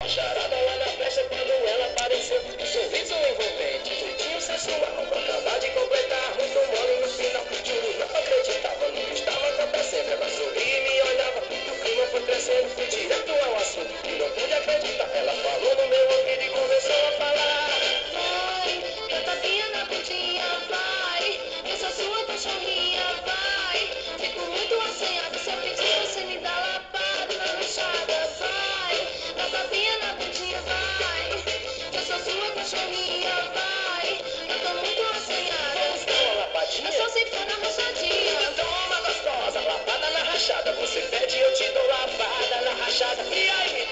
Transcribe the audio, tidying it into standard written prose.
Charada lá na festa quando ela apareceu. Um sorriso envolvente, jeitinho sensual. Acaba de completar, muito mole no final. Juro, não acreditava no que estava acontecendo. Ela sorria e me olhava, e o clima foi crescendo. Fui direto ao assunto e não pude acreditar. Ela falou no meu ouvido e começou a falar. Vai, na tapinha na bundinha, vai. Eu sou sua cachorrinha, vai. Fico muito assanhada, se eu pedir você me dá lapada na rachada, vai. Na tapinha na bundinha, vai. Eu sou sua cachorrinha, vai. Eu tô muito assanhada. Vamos dar uma lapadinha? Eu só sei for na rachadinha. Toma gostosa, lapada na rachada. Você pede, eu te dou lapada na rachada. E aí,